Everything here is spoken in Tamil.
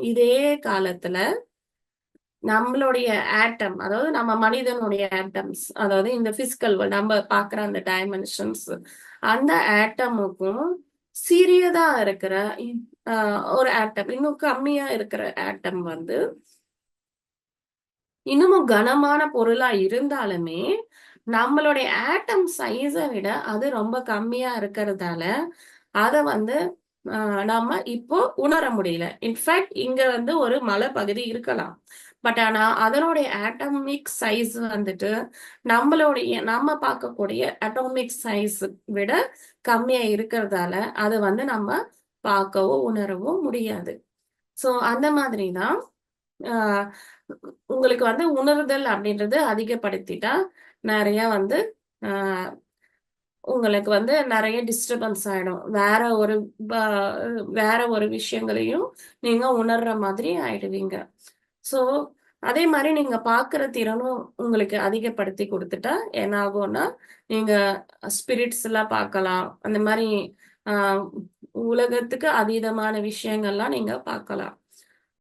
இதே காலத்துல நம்மளுடைய ஆட்டம், அதாவது நம்ம மனிதனுடைய ஆட்டம்ஸ், அதாவது இந்த பிசிக்கல் வேர்ல்ட் நம்ம பாக்குற அந்த டைமென்ஷன்ஸ், அந்த ஆட்டமுக்கும் சிறியதா இருக்கிற ஒரு ஆட்டம், இன்னும் கம்மியா இருக்கிற ஆட்டம் வந்து இன்னமும் கனமான பொருளா இருந்தாலுமே நம்மளுடைய ஆட்டம் சைஸ விட அது ரொம்ப கம்மியா இருக்கிறதால அத வந்து நம்ம இப்போ உணர முடியல. இன்ஃபேக்ட் இங்க வந்து ஒரு மலைப்பகுதி இருக்கலாம். பட் ஆனா அதனுடைய ஆட்டமிக் சைஸ் வந்துட்டு நம்ம பார்க்கக்கூடிய அட்டாமிக் சைஸ் விட கம்மியா இருக்கிறதால அது வந்து நம்ம பார்க்கவோ உணரவோ முடியாது. சோ அந்த மாதிரி தான் உங்களுக்கு வந்து உணர்தல் அப்படின்றது அதிகப்படுத்திட்டா நெறைய வந்து அ உங்களுக்கு வந்து நெறைய டிஸ்டர்பன்ஸ் ஆயிடும். ப வேற ஒரு விஷயங்களையும் நீங்க உணர்ற மாதிரி ஆயிடுவீங்க. ஸோ, அதே மாரி நீங்க பார்க்குற திறனும் உங்களுக்கு அதிகப்படுத்தி குடுத்துட்டா என்ன ஆகும்னா, நீங்க ஸ்பிரிட்ஸ்லாம் பார்க்கலாம். அந்த மாரி அ உலகத்துக்கு அதீதமான விஷயங்கள்லாம் நீங்க பார்க்கலாம்.